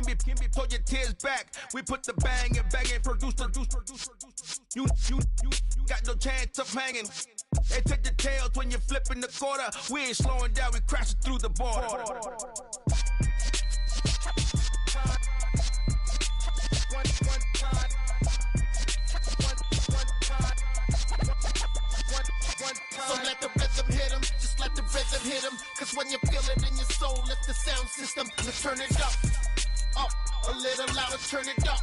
pull your tears back. We put the bang and bang and produce. You got no chance of hanging. They take the tails when you're flipping the quarter. We ain't slowing down, we crashing through the border. So let the rhythm hit him, just let the rhythm hit him. Cause when you feel it in your soul, lift the sound system. Let's turn it up a little louder, turn it up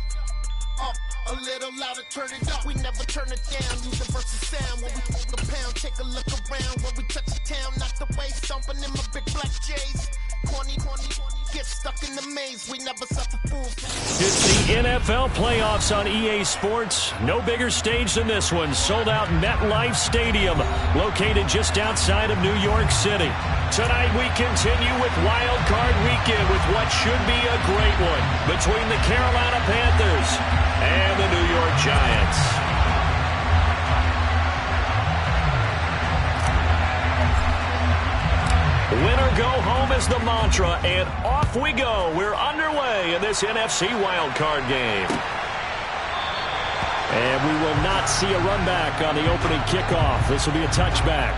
a little louder, turn it up. We never turn it down, universal sound. When we hold the pound, take a look around. When we touch the town, knock the way, stomping in my big black J's. Corny, get stuck in the maze. We never suffer fools. It's the NFL playoffs on EA Sports. No bigger stage than this one. Sold out MetLife Stadium, located just outside of New York City. Tonight we continue with Wild Card Weekend with what should be a great one between the Carolina Panthers and the New York Giants. Win or go home is the mantra, and off we go. We're underway in this NFC wildcard game. And we will not see a run back on the opening kickoff. This will be a touchback.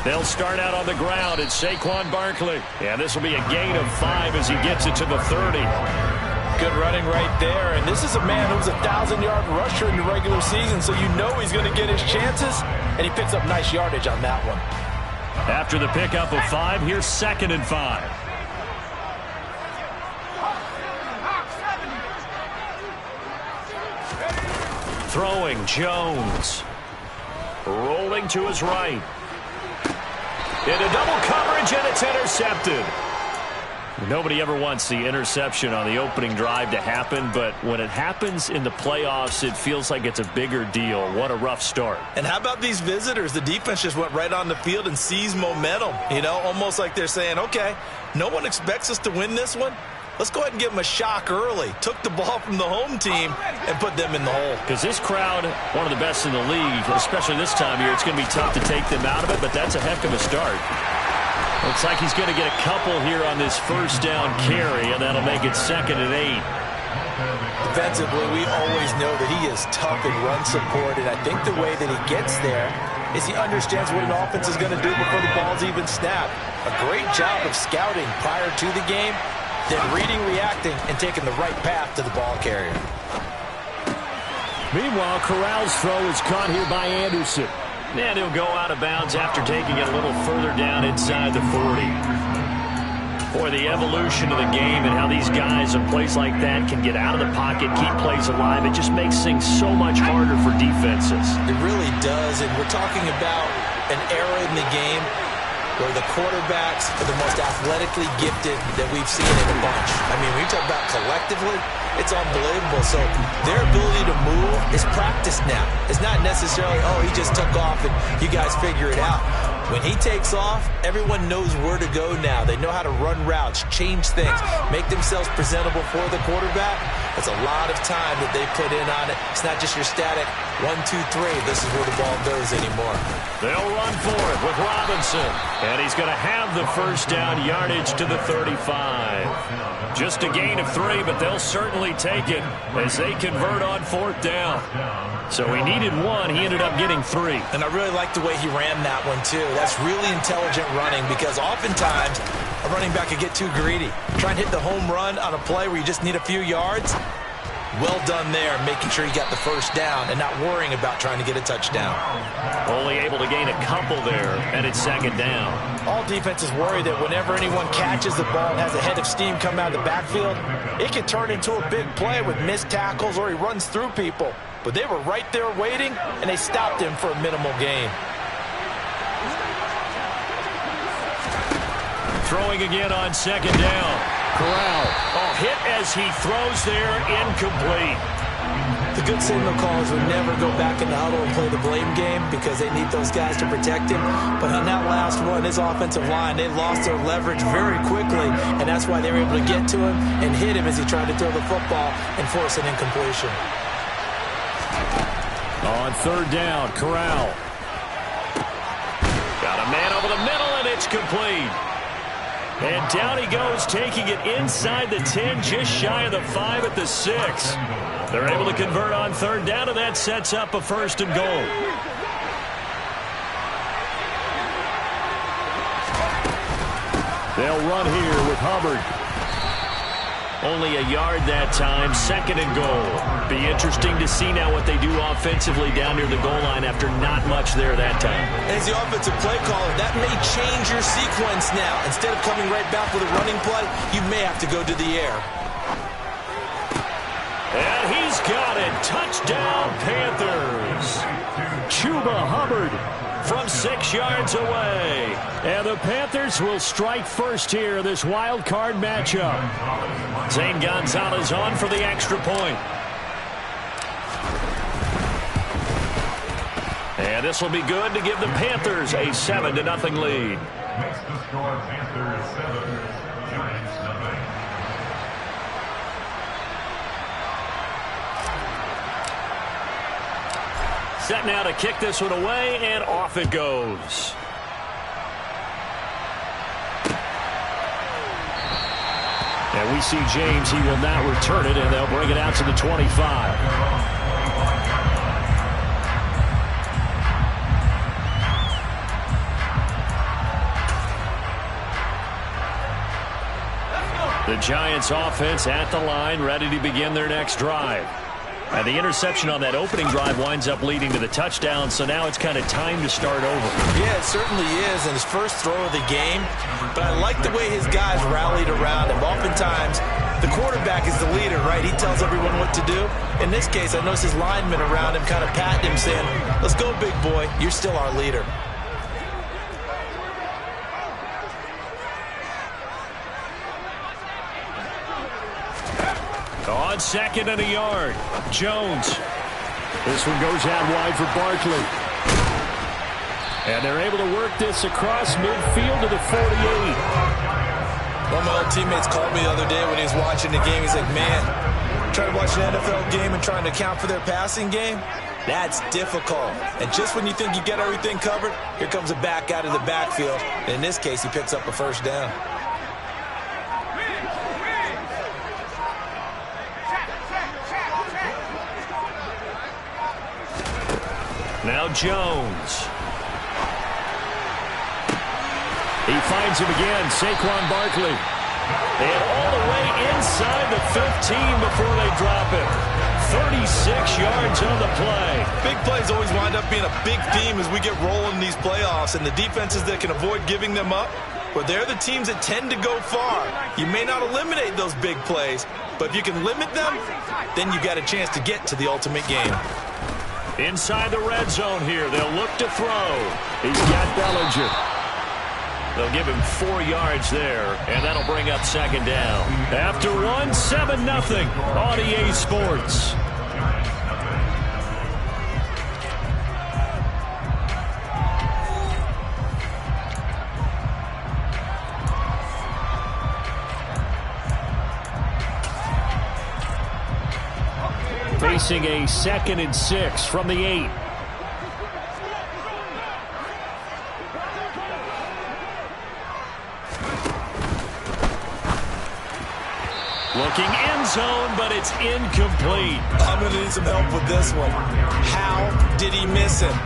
They'll start out on the ground. It's Saquon Barkley. And this will be a gain of 5 as he gets it to the 30. Good running right there. And this is a man who was a 1,000-yard rusher in the regular season, so you know he's going to get his chances. And he picks up nice yardage on that one. After the pickup of 5, here's 2nd and 5. Throwing, Jones. Rolling to his right. Into double coverage, and it's intercepted. Nobody ever wants the interception on the opening drive to happen, but when it happens in the playoffs, it feels like it's a bigger deal. What a rough start. And how about these visitors? The defense just went right on the field and seized momentum. You know, almost like they're saying, okay, no one expects us to win this one. Let's go ahead and give them a shock early. Took the ball from the home team and put them in the hole. Because this crowd, one of the best in the league, especially this time of year, it's going to be tough to take them out of it, but that's a heck of a start. Looks like he's going to get a couple here on this first down carry, and that'll make it 2nd and 8. Defensively, we always know that he is tough in run support, and I think the way that he gets there is he understands what an offense is going to do before the ball's even snapped. A great job of scouting prior to the game, then reading, reacting, and taking the right path to the ball carrier. Meanwhile, Corral's throw is caught here by Anderson. And he'll go out of bounds after taking it a little further down inside the 40. Boy, the evolution of the game and how these guys in plays like that can get out of the pocket, keep plays alive, it just makes things so much harder for defenses. It really does, and we're talking about an era in the game where the quarterbacks are the most athletically gifted that we've seen in a bunch. I mean, when you talk about collectively, it's unbelievable. So their ability to move is practiced now. It's not necessarily, oh, he just took off and you guys figure it out. When he takes off, everyone knows where to go now. They know how to run routes, change things, make themselves presentable for the quarterback. That's a lot of time that they put in on it. It's not just your static 1, 2, 3. This is where the ball goes anymore. They'll run for it with Robinson. And he's going to have the first down yardage to the 35. Just a gain of 3, but they'll certainly take it as they convert on 4th down. So he needed 1. He ended up getting 3. And I really like the way he ran that one, too. That's really intelligent running because oftentimes a running back could get too greedy. Try and hit the home run on a play where you just need a few yards. Well done there, making sure you got the first down and not worrying about trying to get a touchdown. Only able to gain a couple there, and it's 2nd down. All defenses worry that whenever anyone catches the ball and has a head of steam come out of the backfield, it can turn into a big play with missed tackles or he runs through people. But they were right there waiting, and they stopped him for a minimal gain. Throwing again on 2nd down. Corral. Oh, hit as he throws there, incomplete. The good signal callers would never go back in the huddle and play the blame game because they need those guys to protect him. But on that last one, his offensive line, they lost their leverage very quickly, and that's why they were able to get to him and hit him as he tried to throw the football and force an incompletion. On third down, Corral. Got a man over the middle, and it's complete. And down he goes, taking it inside the 10, just shy of the 5 at the 6. They're able to convert on third down, and that sets up a 1st and goal. They'll run here with Hubbard. Only a yard that time, 2nd and goal. Be interesting to see now what they do offensively down near the goal line after not much there that time. As the offensive play caller, that may change your sequence now. Instead of coming right back with a running play, you may have to go to the air. And he's got it. Touchdown, Panthers. Chuba Hubbard from 6 yards away. And the Panthers will strike first here in this wild card matchup. Zane Gonzalez on for the extra point. And this will be good to give the Panthers a 7-0 lead. Makes the score Panthers 7, Giants nothing. Set now to kick this one away, and off it goes. And we see James. He will not return it, and they'll bring it out to the 25. The Giants offense at the line, ready to begin their next drive. And the interception on that opening drive winds up leading to the touchdown, so now it's kind of time to start over. Yeah, it certainly is, and his first throw of the game. But I like the way his guys rallied around him. Oftentimes, the quarterback is the leader, right? He tells everyone what to do. In this case, I noticed his linemen around him kind of patting him, saying, "Let's go, big boy. You're still our leader." On 2nd and a yard, Jones. This one goes out wide for Barkley. And they're able to work this across midfield to the 48. One of my old teammates called me the other day when he was watching the game. He's like, "Man, trying to watch an NFL game and trying to account for their passing game? That's difficult." And just when you think you get everything covered, here comes a back out of the backfield. And in this case, he picks up a 1st down. Now Jones. He finds him again, Saquon Barkley. And all the way inside the 15 before they drop it. 36 yards on the play. Big plays always wind up being a big theme as we get rolling in these playoffs, and the defenses that can avoid giving them up, well, they're the teams that tend to go far. You may not eliminate those big plays, but if you can limit them, then you got a chance to get to the ultimate game. Inside the red zone here, they'll look to throw. He's got Bellinger. They'll give him 4 yards there, and that'll bring up 2nd down. After one, 7-0 on EA Sports. Facing a 2nd and 6 from the 8. Looking end zone, but it's incomplete. I'm going to need some help with this one. How did he miss him?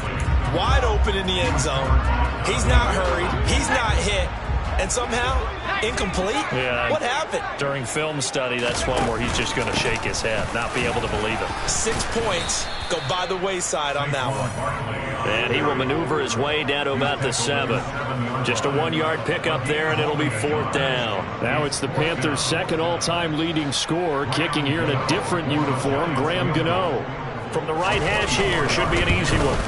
Wide open in the end zone. He's not hurried. He's not hit. And somehow, incomplete? Yeah. What happened? During film study, that's one where he's just going to shake his head, not be able to believe it. 6 points go by the wayside on that one. And he will maneuver his way down to about the 7. Just a 1-yard pickup there, and it'll be 4th down. Now it's the Panthers' 2nd all-time leading scorer, kicking here in a different uniform, Graham Gano. From the right hash here, should be an easy one.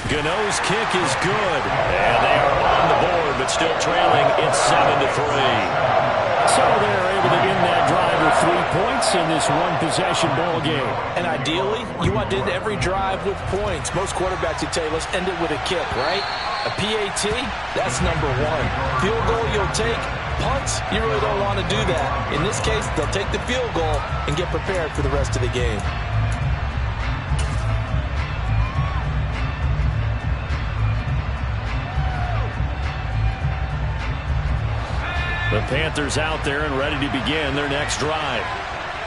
Gano's kick is good, and they are on the board, but still trailing. It's 7-3. So they're able to end that drive with 3 points in this one-possession ball game. And ideally, you want to end every drive with points. Most quarterbacks would tell you, let's end it with a kick, right? A PAT, that's number one. Field goal you'll take. Punts, you really don't want to do that. In this case, they'll take the field goal and get prepared for the rest of the game. The Panthers out there and ready to begin their next drive.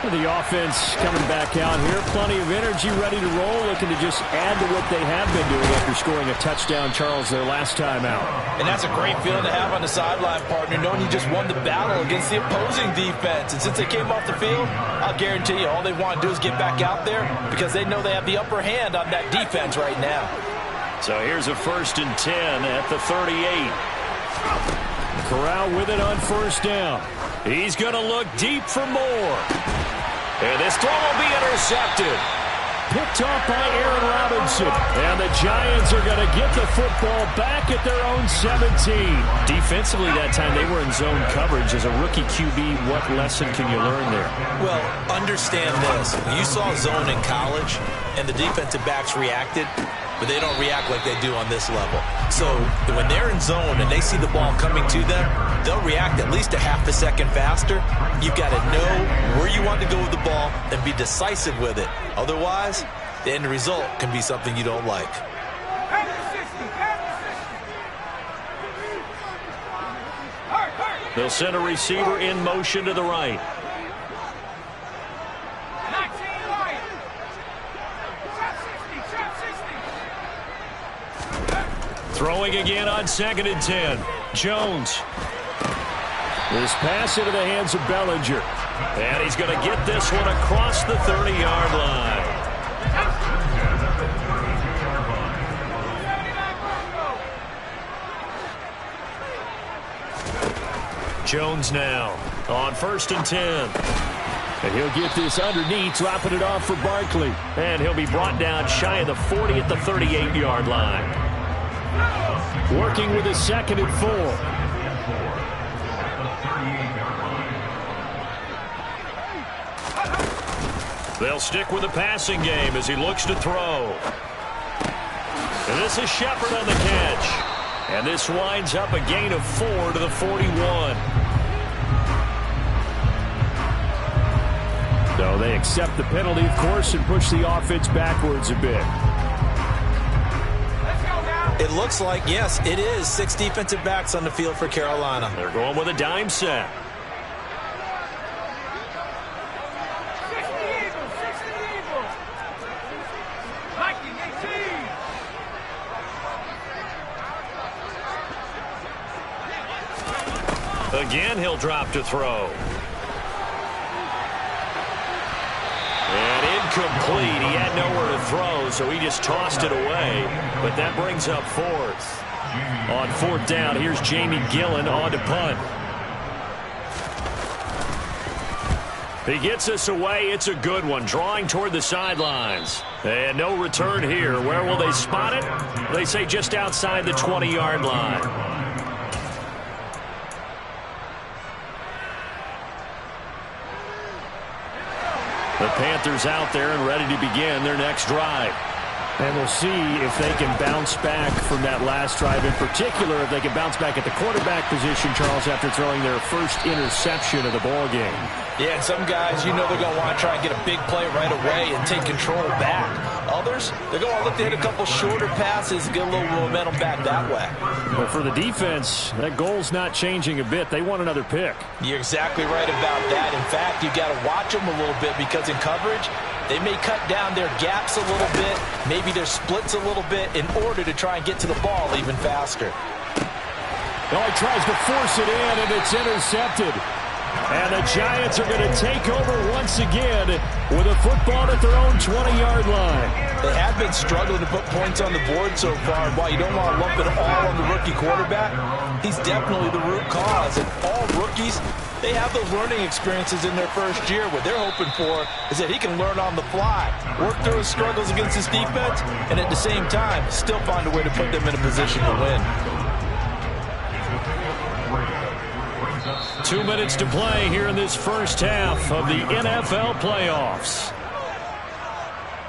The offense coming back out here. Plenty of energy, ready to roll, looking to just add to what they have been doing after scoring a touchdown, Charles, their last time out. And that's a great feeling to have on the sideline, partner, knowing you just won the battle against the opposing defense. And since they came off the field, I'll guarantee you all they want to do is get back out there because they know they have the upper hand on that defense right now. So here's a 1st and 10 at the 38. Corral with it on 1st down. He's going to look deep for more. And this throw will be intercepted. Picked off by Aaron Robinson. And the Giants are going to get the football back at their own 17. Defensively that time they were in zone coverage. As a rookie QB, what lesson can you learn there? Well, understand this. You saw zone in college, and the defensive backs reacted, but they don't react like they do on this level. So when they're in zone and they see the ball coming to them, they'll react at least a half a second faster. You've got to know where you want to go with the ball and be decisive with it. Otherwise, the end result can be something you don't like. They'll send a receiver in motion to the right. Throwing again on 2nd and 10. Jones. This pass into the hands of Bellinger. And he's going to get this one across the 30-yard line. Jones now on 1st and 10. And he'll get this underneath, dropping it off for Barkley. And he'll be brought down shy of the 40 at the 38-yard line. Working with a 2nd and 4. They'll stick with the passing game as he looks to throw. And this is Shepard on the catch. And this winds up a gain of 4 to the 41. So they accept the penalty, of course, and push the offense backwards a bit. It looks like, yes, it is 6 defensive backs on the field for Carolina. They're going with a dime set. Again, he'll drop to throw. And incomplete. He had nowhere to throw, so he just tossed it away. But that brings up 4th. On 4th down, here's Jamie Gillen on to punt. He gets us away. It's a good one. Drawing toward the sidelines. And no return here. Where will they spot it? They say just outside the 20-yard line. The Panthers out there and ready to begin their next drive. And we'll see if they can bounce back from that last drive. In particular, if they can bounce back at the quarterback position, Charles, after throwing their first interception of the ball game. Yeah, and some guys, you know they're going to want to try and get a big play right away and take control back. Others, they're going to look to hit a couple shorter passes and get a little momentum back that way. But for the defense, that goal's not changing a bit. They want another pick. You're exactly right about that. In fact, you've got to watch them a little bit because in coverage, they may cut down their gaps a little bit, maybe their splits a little bit in order to try and get to the ball even faster. Oh, he tries to force it in, and it's intercepted. And the Giants are going to take over once again with a football at their own 20-yard line. They have been struggling to put points on the board so far. While you don't want to lump it all on the rookie quarterback, he's definitely the root cause. And all rookies, they have those learning experiences in their first year. What they're hoping for is that he can learn on the fly, work through his struggles against his defense, and at the same time, still find a way to put them in a position to win. 2 minutes to play here in this first half of the NFL playoffs.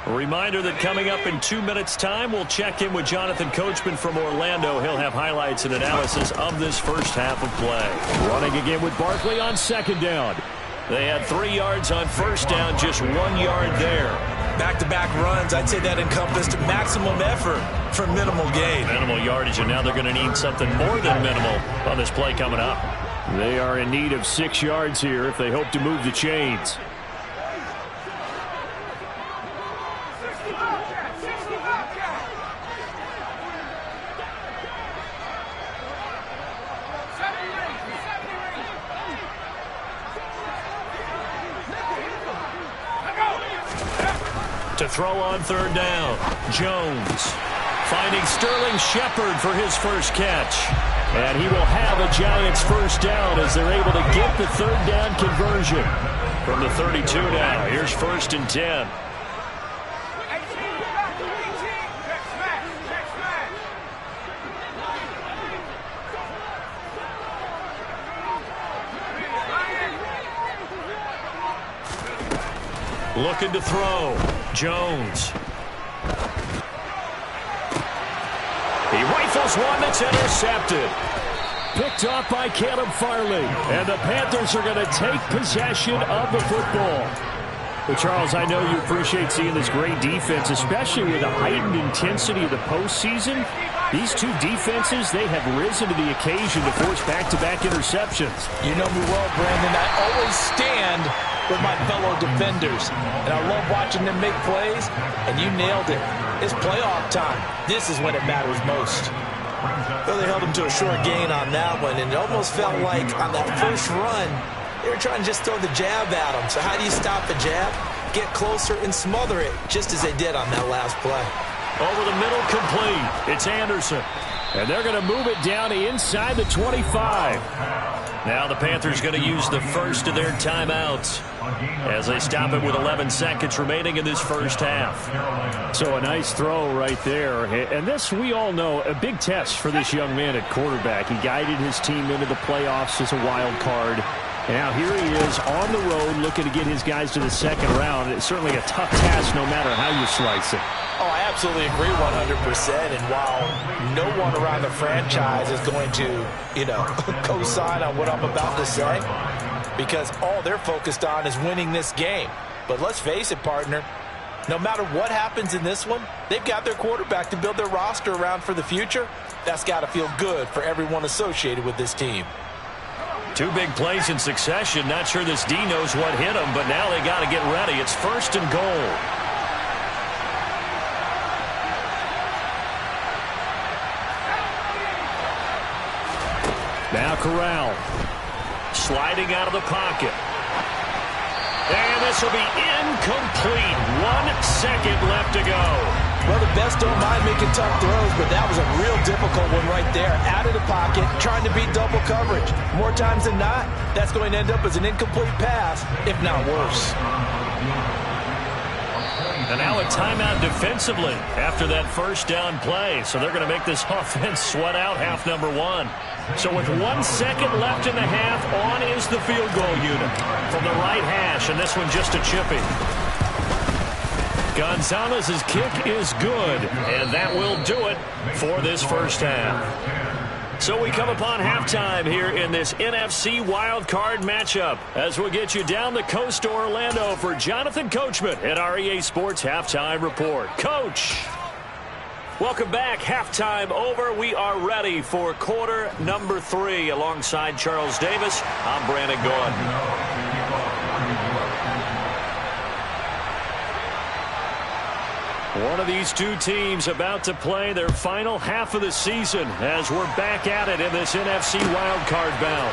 A reminder that coming up in 2 minutes' time, we'll check in with Jonathan Coachman from Orlando. He'll have highlights and analysis of this first half of play. Running again with Barkley on second down. They had 3 yards on first down, just 1 yard there. Back-to-back runs, I'd say that encompassed maximum effort for minimal gain. Minimal yardage, and now they're going to need something more than minimal on this play coming up. They are in need of 6 yards here if they hope to move the chains. To throw on third down, Jones finding Sterling Shepard for his first catch. And he will have a Giants first down as they're able to get the third down conversion from the 32 now. Here's 1st and 10. Looking to throw. Jones. He rifles one that's intercepted. Picked off by Caleb Farley. And the Panthers are going to take possession of the football. But Charles, I know you appreciate seeing this great defense, especially with the heightened intensity of the postseason. These two defenses, they have risen to the occasion to force back-to-back interceptions. You know me well, Brandon. I always stand with my fellow defenders. And I love watching them make plays, and you nailed it. It's playoff time. This is when it matters most. Well, they held him to a short gain on that one, and it almost felt like on that first run, they were trying to just throw the jab at him. So how do you stop the jab? Get closer and smother it, just as they did on that last play. Over the middle, complete. It's Anderson. And they're going to move it down to inside the 25. Now the Panthers going to use the first of their timeouts as they stop it with 11 seconds remaining in this first half. So a nice throw right there. And this, we all know, a big test for this young man at quarterback. He guided his team into the playoffs as a wild card. Now here he is on the road looking to get his guys to the second round. It's certainly a tough task no matter how you slice it. Oh, I absolutely agree 100%. And while no one around the franchise is going to, co-sign on what I'm about to say, because all they're focused on is winning this game. But let's face it, partner, no matter what happens in this one, they've got their quarterback to build their roster around for the future. That's got to feel good for everyone associated with this team. 2 big plays in succession. Not sure this D knows what hit him, but now they got to get ready. It's 1st and goal. Now Corral sliding out of the pocket. And this will be incomplete. 1 second left to go. Well, the best don't mind making tough throws, but that was a real difficult one right there. Out of the pocket, trying to beat double coverage. More times than not, that's going to end up as an incomplete pass, if not worse. And now a timeout defensively after that first down play. So they're going to make this offense sweat out half number 1. So with 1 second left in the half, on is the field goal unit from the right hash, and this one just a chippy. Gonzalez's kick is good, and that will do it for this first half. So we come upon halftime here in this NFC wildcard matchup as we'll get you down the coast to Orlando for Jonathan Coachman at our EA Sports Halftime Report. Coach, welcome back. Halftime over. We are ready for quarter number 3 alongside Charles Davis. I'm Brandon Gaudin. One of these two teams about to play their final half of the season as we're back at it in this NFC wildcard bout.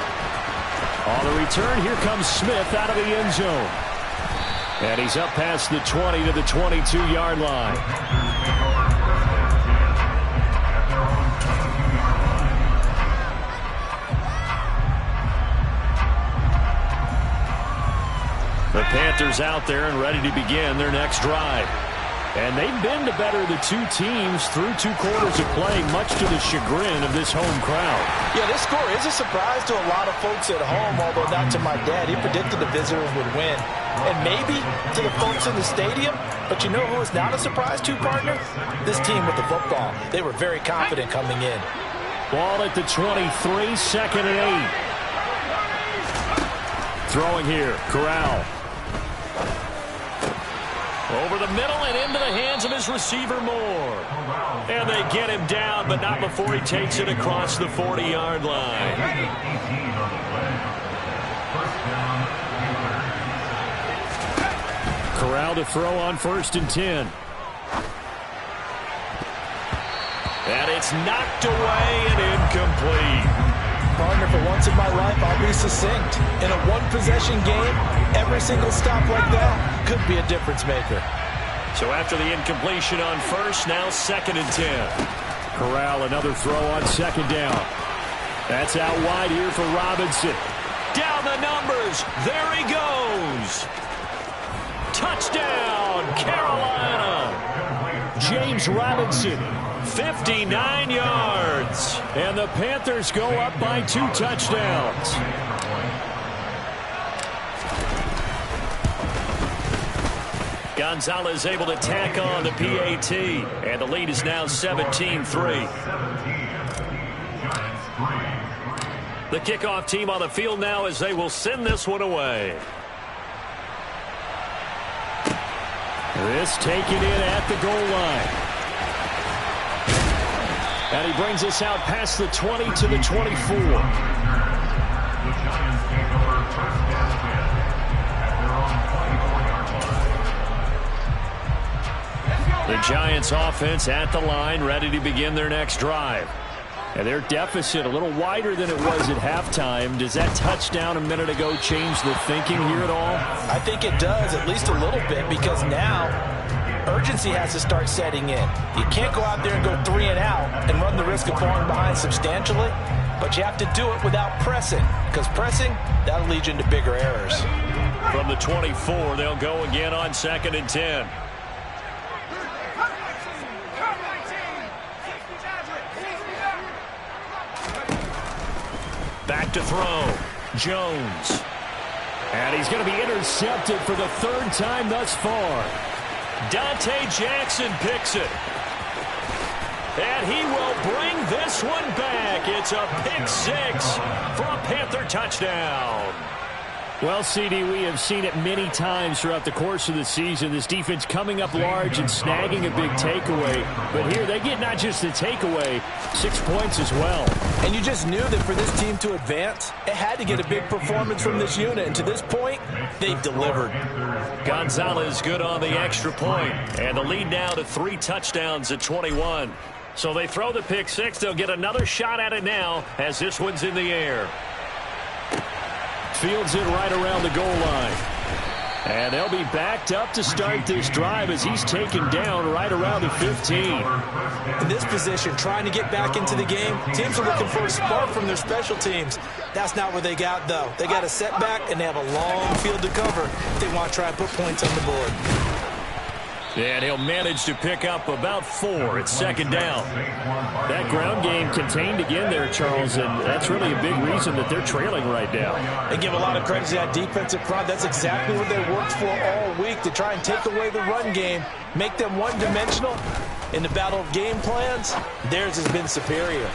On the return, here comes Smith out of the end zone. And he's up past the 20 to the 22-yard line. The Panthers out there and ready to begin their next drive. And they've been the better of the two teams through 2 quarters of play, much to the chagrin of this home crowd. Yeah, this score is a surprise to a lot of folks at home, although not to my dad. He predicted the visitors would win. And maybe to the folks in the stadium, but you know who is not a surprise to, partner? This team with the football. They were very confident coming in. Ball at the 23, 2nd and 8. Throwing here, Corral. Over the middle and into the hands of his receiver, Moore. And they get him down, but not before he takes it across the 40-yard line. Corral to throw on 1st and 10. And it's knocked away and incomplete. Partner, for once in my life, I'll be succinct. In a one-possession game, every single stop like that could be a difference maker. So after the incompletion on 1st, now 2nd and 10. Corral, another throw on 2nd down. That's out wide here for Robinson. Down the numbers. There he goes. Touchdown, Carolina. James Robinson, 59 yards. And the Panthers go up by 2 touchdowns. Gonzalez able to tack on the PAT. And the lead is now 17-3. The kickoff team on the field now as they will send this one away. This taken in at the goal line. And he brings us out past the 20 to the 24. The Giants offense at the line, ready to begin their next drive. And their deficit a little wider than it was at halftime. Does that touchdown a minute ago change the thinking here at all? I think it does, at least a little bit, because now urgency has to start setting in. You can't go out there and go 3 and out and run the risk of falling behind substantially, but you have to do it without pressing, because pressing, that'll lead you into bigger errors. From the 24, they'll go again on 2nd and 10. Back to throw. Jones. And he's going to be intercepted for the 3rd time thus far. Dante Jackson picks it. And he will bring this one back. It's a pick 6 for a Panther touchdown. Well, CD, we have seen it many times throughout the course of the season. This defense coming up large and snagging a big takeaway. But here they get not just the takeaway, 6 points as well. And you just knew that for this team to advance, it had to get a big performance from this unit. And to this point, they've delivered. Gonzalez good on the extra point. And the lead now to 3 touchdowns at 21. So they throw the pick 6. They'll get another shot at it now as this one's in the air. Fields it right around the goal line. And they'll be backed up to start this drive as he's taken down right around the 15. In this position, trying to get back into the game, teams are looking for a spark from their special teams. That's not what they got, though. They got a setback, and they have a long field to cover if they want to try and put points on the board. And he'll manage to pick up about 4 at 2nd down. That ground game contained again there, Charles, and that's really a big reason that they're trailing right now. They give a lot of credit to that defensive front. That's exactly what they worked for all week, to try and take away the run game, make them one-dimensional. In the battle of game plans, theirs has been superior.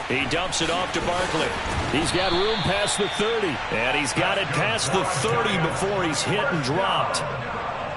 He dumps it off to Barkley. He's got room past the 30, and he's got it past the 30 before he's hit and dropped.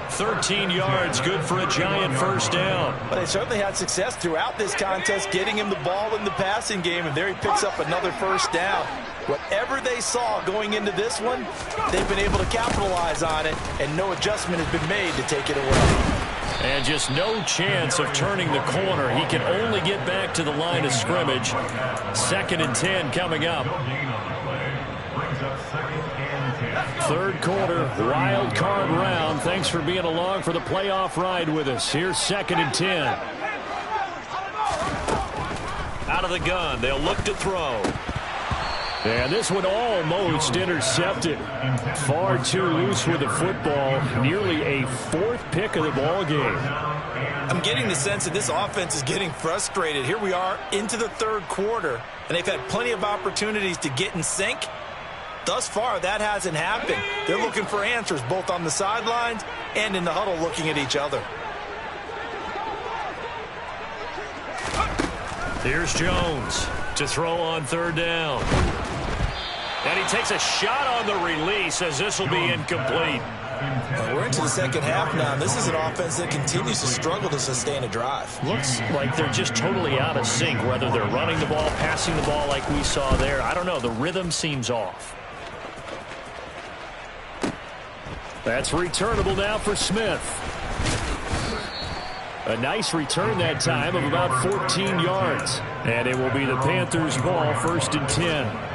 13 yards, good for a Giant 1st down. But they certainly had success throughout this contest, getting him the ball in the passing game, and there he picks up another 1st down. Whatever they saw going into this one, they've been able to capitalize on it, and no adjustment has been made to take it away. And just no chance of turning the corner. He can only get back to the line of scrimmage. 2nd and 10 coming up. 3rd quarter, wild card round. Thanks for being along for the playoff ride with us. Here's 2nd and 10. Out of the gun, they'll look to throw. And this one almost intercepted. Far too loose with the football. Nearly a 4th pick of the ball game. I'm getting the sense that this offense is getting frustrated. Here we are into the third quarter, and they've had plenty of opportunities to get in sync. Thus far, that hasn't happened. They're looking for answers both on the sidelines and in the huddle looking at each other. Here's Jones to throw on third down. And he takes a shot on the release as this will be incomplete. We're into the second half now. This is an offense that continues to struggle to sustain a drive. Looks like they're just totally out of sync, whether they're running the ball, passing the ball like we saw there. I don't know. The rhythm seems off. That's returnable now for Smith. A nice return that time of about 14 yards. And it will be the Panthers' ball, 1st and 10.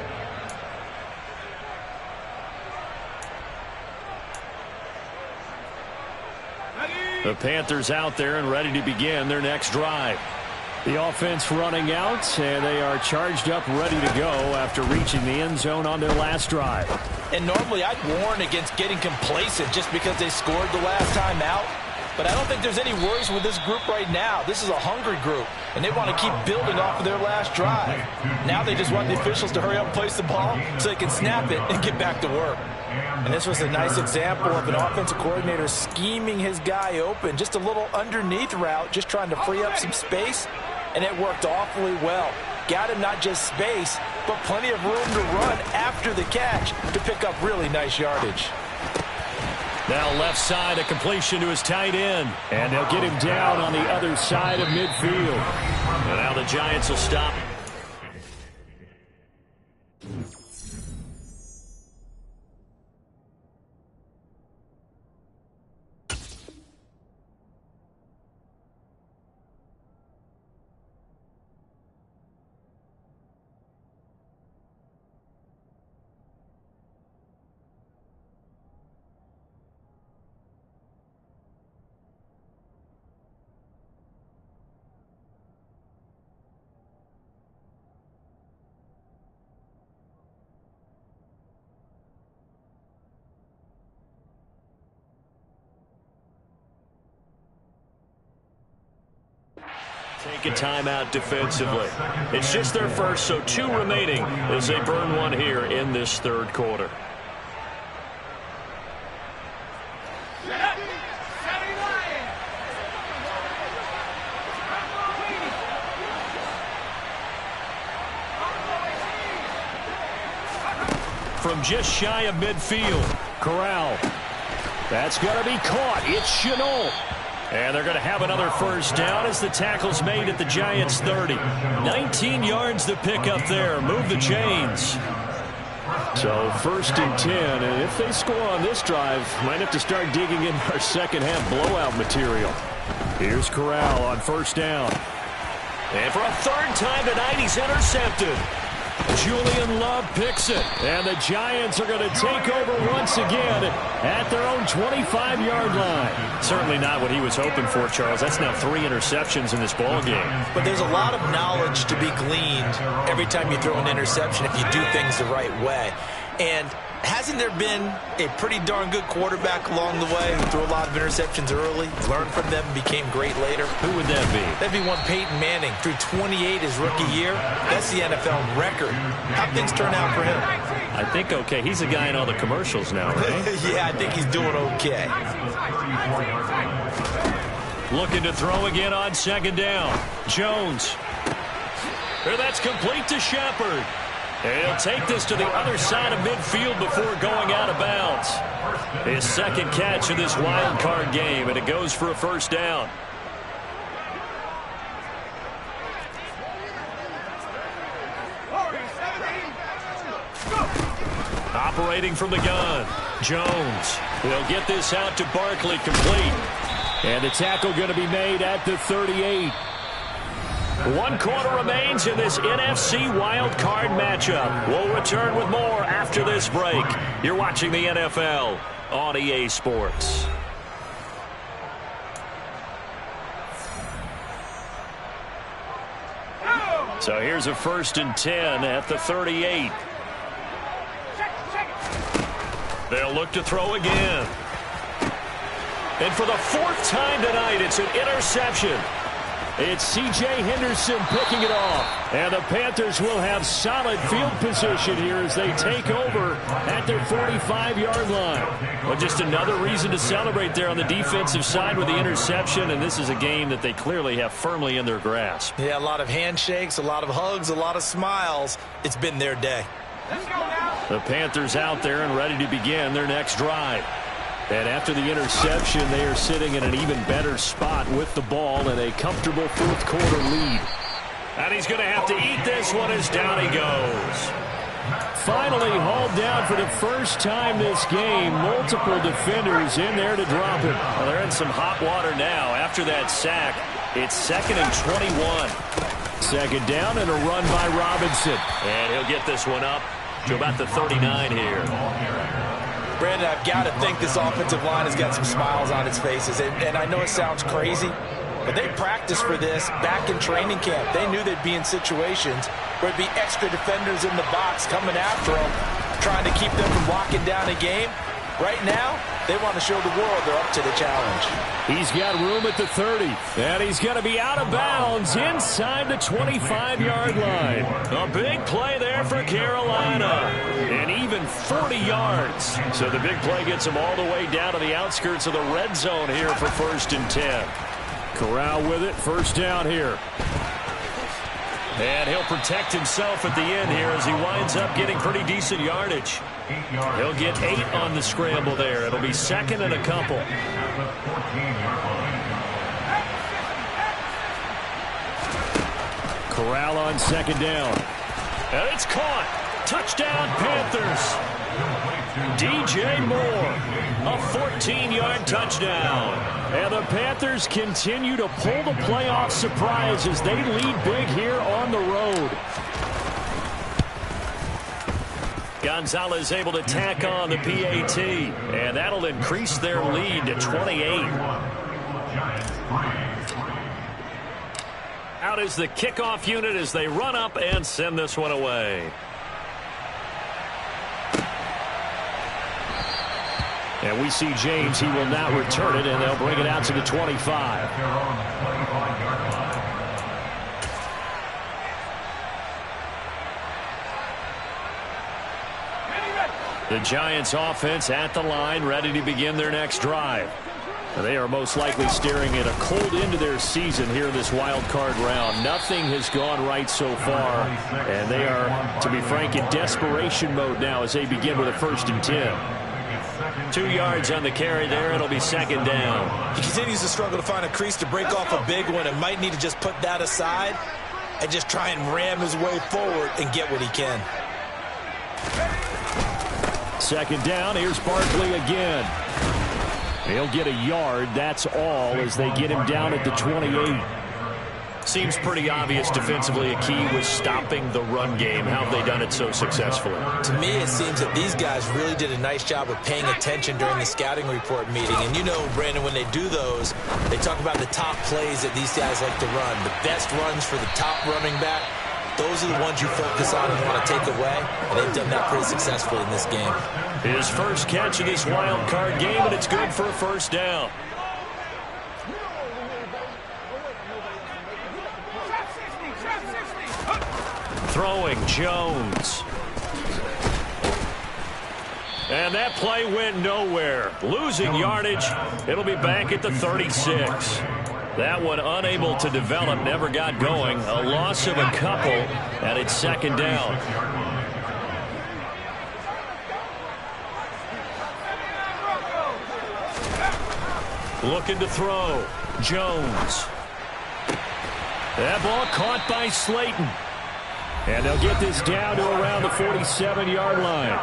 The Panthers out there and ready to begin their next drive. The offense running out, and they are charged up, ready to go after reaching the end zone on their last drive. And normally I'd warn against getting complacent just because they scored the last time out. But I don't think there's any worries with this group right now. This is a hungry group, and they want to keep building off of their last drive. Now they just want the officials to hurry up and place the ball so they can snap it and get back to work. And this was a nice example of an offensive coordinator scheming his guy open. Just a little underneath route, just trying to free up some space, and it worked awfully well. Got him not just space, but plenty of room to run after the catch to pick up really nice yardage. Now left side, a completion to his tight end. And they'll get him down on the other side of midfield. And now the Giants will stop. Take a timeout defensively. It's just their first, so 2 remaining as they burn one here in this third quarter. From just shy of midfield, Corral. That's going to be caught. It's Chenault. And they're going to have another first down as the tackle's made at the Giants' 30. 19 yards to pick up there. Move the chains. So 1st and 10. And if they score on this drive, might have to start digging in our second half blowout material. Here's Corral on 1st down. And for a 3rd time tonight, he's intercepted. Julian Love picks it. And the Giants are going to take over once again at their own 25-yard line. Certainly not what he was hoping for, Charles. That's now 3 interceptions in this ball game. But there's a lot of knowledge to be gleaned every time you throw an interception if you do things the right way. And hasn't there been a pretty darn good quarterback along the way who threw a lot of interceptions early, learned from them, and became great later? Who would that be? That'd be one Peyton Manning. Threw 28 his rookie year. That's the NFL record. How'd things turn out for him? I think okay. He's a guy in all the commercials now, right? Yeah, I think he's doing okay. Looking to throw again on 2nd down. Jones. And that's complete to Shepard. And he'll take this to the other side of midfield before going out of bounds. His 2nd catch of this wild card game, and it goes for a 1st down. Operating from the gun, Jones. They'll get this out to Barkley, complete. And the tackle going to be made at the 38. 1 quarter remains in this NFC wild card matchup. We'll return with more after this break. You're watching the NFL on EA Sports. So here's a 1st and 10 at the 38. They'll look to throw again. And for the fourth time tonight, it's an interception. It's C.J. Henderson picking it off. And the Panthers will have solid field position here as they take over at their 45-yard line. Well, just another reason to celebrate there on the defensive side with the interception. And this is a game that they clearly have firmly in their grasp. Yeah, a lot of handshakes, a lot of hugs, a lot of smiles. It's been their day. The Panthers out there and ready to begin their next drive. And after the interception, they are sitting in an even better spot with the ball in a comfortable fourth-quarter lead. And he's going to have to eat this one as down he goes. Finally hauled down for the first time this game. Multiple defenders in there to drop him. Well, they're in some hot water now. After that sack, it's 2nd and 21. Second down and a run by Robinson. And he'll get this one up to about the 39 here. Brandon, I've got to think this offensive line has got some smiles on its faces. And I know it sounds crazy, but they practiced for this back in training camp. They knew they'd be in situations where it'd be extra defenders in the box coming after them, trying to keep them from locking down a game. Right now, they want to show the world they're up to the challenge. He's got room at the 30, and he's going to be out of bounds inside the 25-yard line. A big play there for Carolina, and even 40 yards. So the big play gets him all the way down to the outskirts of the red zone here for 1st and 10. Corral with it, first down here. And he'll protect himself at the end here as he winds up getting pretty decent yardage. He'll get 8 on the scramble there. It'll be 2nd and a couple. Corral on 2nd down. And it's caught. Touchdown, Panthers. DJ Moore, a 14-yard touchdown. And the Panthers continue to pull the playoff surprise as they lead big here on the road. Gonzalez able to tack on the PAT, and that'll increase their lead to 28. Out is the kickoff unit as they run up and send this one away. And we see James. He will not return it, and they'll bring it out to the 25. The Giants offense at the line, ready to begin their next drive. They are most likely staring at a cold end to their season here in this wild card round. Nothing has gone right so far, and they are, to be frank, in desperation mode now as they begin with a 1st and 10. 2 yards on the carry there. It'll be 2nd down. He continues to struggle to find a crease to break off a big one and might need to just put that aside and just try and ram his way forward and get what he can. 2nd down. Here's Barkley again. He'll get a yard. That's all as they get him down at the 28. Seems pretty obvious defensively a key was stopping the run game. How have they done it so successfully? To me, it seems that these guys really did a nice job of paying attention during the scouting report meeting. And you know, Brandon, when they do those, they talk about the top plays that these guys like to run. The best runs for the top running back. Those are the ones you focus on and want to take away, and they've done that pretty successfully in this game. His first catch of this wild card game, and it's good for a 1st down. Throwing Jones. And that play went nowhere. Losing yardage. It'll be back at the 36. That one unable to develop, never got going. A loss of a couple, and it's 2nd down. Looking to throw. Jones. That ball caught by Slayton. And they'll get this down to around the 47-yard line.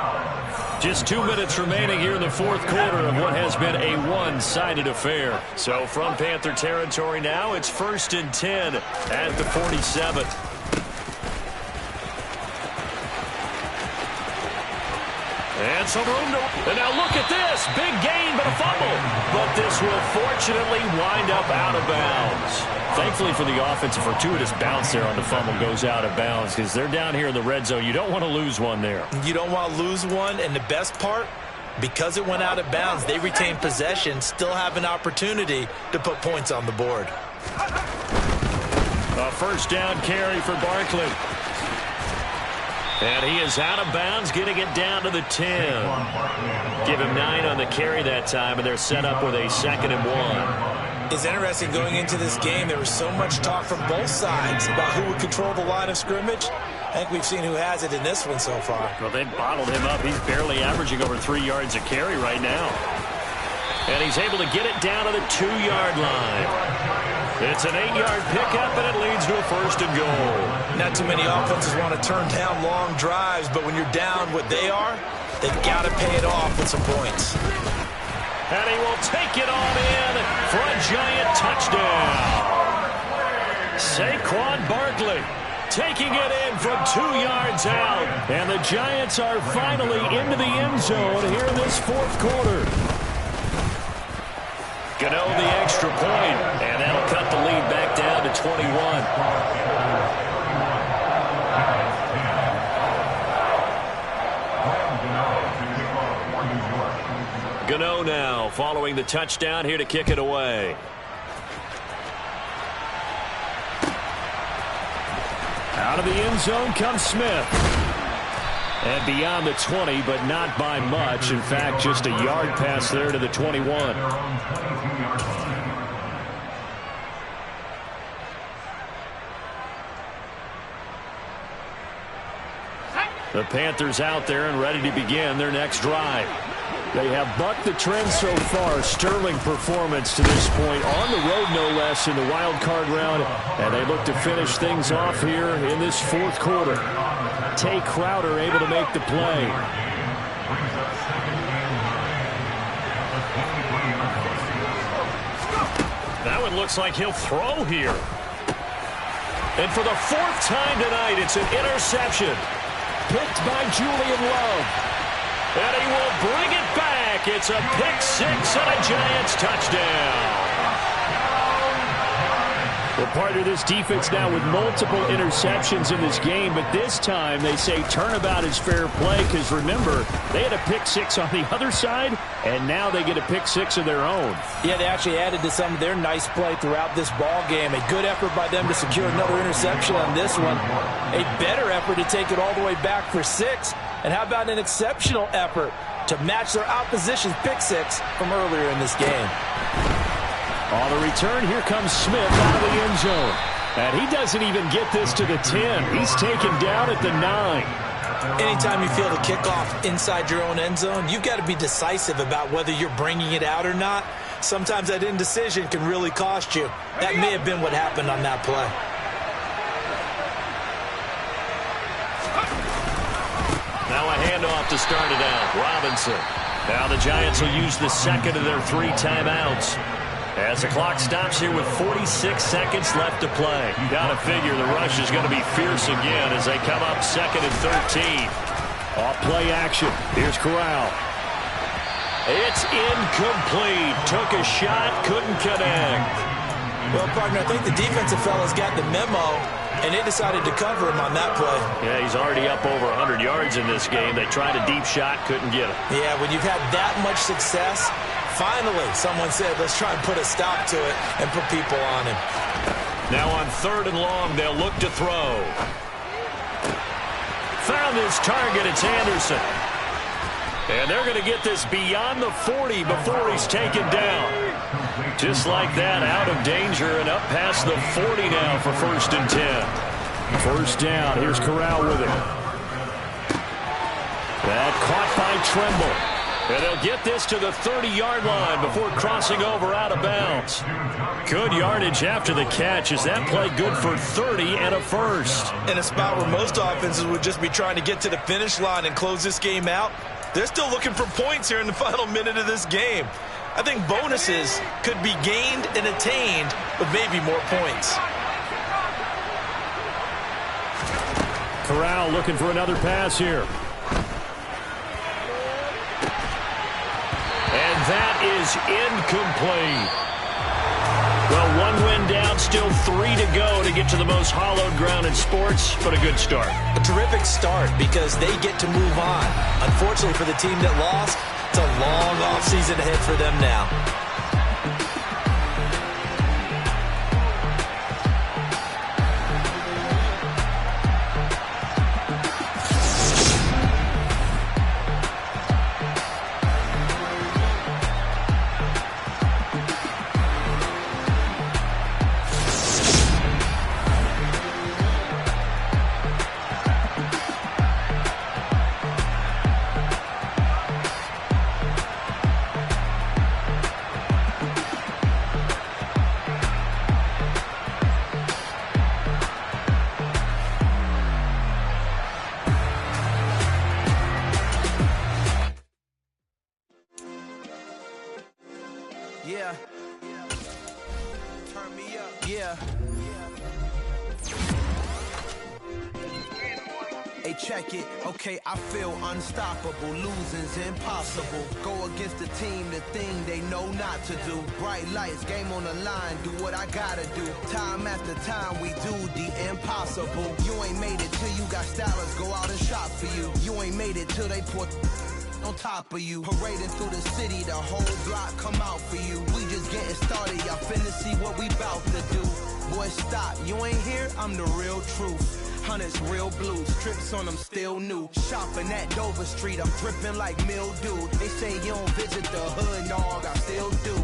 Just 2 minutes remaining here in the 4th quarter of what has been a one-sided affair. So from Panther territory now, it's 1st and 10 at the 47. And some room to... And now look at this. Big gain, but a fumble. But this will fortunately wind up out of bounds. Thankfully for the offense, a fortuitous bounce there on the fumble goes out of bounds because they're down here in the red zone. You don't want to lose one there. You don't want to lose one, and the best part, Because it went out of bounds, they retained possession, still have an opportunity to put points on the board. A first down carry for Barkley. And he is out of bounds, getting it down to the 10. Give him 9 on the carry that time, and they're set up with a 2nd and 1. It's interesting going into this game. There was so much talk from both sides about who would control the line of scrimmage. I think we've seen who has it in this one so far. Well, they bottled him up. He's barely averaging over 3 yards a carry right now. And he's able to get it down to the 2-yard line. It's an 8-yard pickup, and it leads to a 1st and goal. Not too many offenses want to turn down long drives, but when you're down what they are, they've got to pay it off with some points. And he will take it on in for a Giant touchdown. Saquon Barkley taking it in from 2 yards out. And the Giants are finally into the end zone here in this 4th quarter. Gano the extra point, and that'll cut the lead back down to 21. Gano now following the touchdown here to kick it away. Out of the end zone comes Smith. And beyond the 20, but not by much. In fact, just a yard pass there to the 21. The Panthers out there and ready to begin their next drive. They have bucked the trend so far. Sterling performance to this point. On the road, no less, in the wild card round. And they look to finish things off here in this 4th quarter. Tay Crowder able to make the play. That one looks like he'll throw here. And for the 4th time tonight, it's an interception. Picked by Julian Love. And he will bring it back. It's a pick 6 and a Giants touchdown. Well, partner, this defense now with multiple interceptions in this game, but this time they say turnabout is fair play because, remember, they had a pick 6 on the other side, and now they get a pick 6 of their own. Yeah, they actually added to some of their nice play throughout this ball game. A good effort by them to secure another interception on this one. A better effort to take it all the way back for 6. And how about an exceptional effort to match their opposition's pick 6 from earlier in this game? On the return, here comes Smith out of the end zone. And he doesn't even get this to the 10. He's taken down at the 9. Anytime you feel the kickoff inside your own end zone, you've got to be decisive about whether you're bringing it out or not. Sometimes that indecision can really cost you. That may have been what happened on that play. Now a handoff to start it out. Robinson. Now the Giants will use the 2nd of their 3 timeouts. As the clock stops here with 46 seconds left to play. You got to figure the rush is going to be fierce again as they come up 2nd and 13. Off play action. Here's Corral. It's incomplete. Took a shot, couldn't connect. Well, partner, I think the defensive fellas got the memo, and they decided to cover him on that play. Yeah, he's already up over 100 yards in this game. They tried a deep shot, couldn't get it. Yeah, when you've had that much success, finally someone said, let's try and put a stop to it and put people on him. Now on 3rd and long, they'll look to throw. Found his target, it's Anderson. And they're going to get this beyond the 40 before he's taken down. Just like that, out of danger and up past the 40 now for 1st and 10. 1st down, here's Corral with it. That caught by Tremble. And they'll get this to the 30-yard line before crossing over out of bounds. Good yardage after the catch. Is that play good for 30 and a 1st? In a spot where most offenses would just be trying to get to the finish line and close this game out, they're still looking for points here in the final minute of this game. I think bonuses could be gained and attained with maybe more points. Corral looking for another pass here. And that is incomplete. Well, 1 win down, still 3 to go to get to the most hallowed ground in sports, but a good start. A terrific start because they get to move on. Unfortunately for the team that lost, It's a long offseason ahead for them now. Yeah. Turn me up. Yeah. Hey, check it. Okay, I feel unstoppable. Losing's impossible. Go against the team, the thing they know not to do. Bright lights, game on the line, do what I gotta do. Time after time, we do the impossible. You ain't made it till you got stylers go out and shop for you. You ain't made it till they put on top of you. Parading through the city, the whole block come out for you. We just getting started, y'all finna see what we bout to do. Boy, stop, you ain't here, I'm the real truth. Hunters, real blues, strips on them still new. Shopping at Dover Street, I'm dripping like mildew. They say you don't visit the hood, dog, I still do.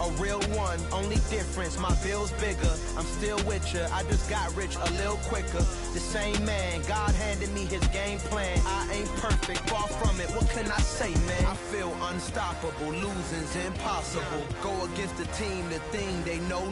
A real one, only difference, my bill's bigger. I'm still with ya, I just got rich a little quicker. The same man, God handed me his game plan. I ain't perfect, far from it, what can I say, man? I feel unstoppable, losing's impossible. Go against the team, the thing they know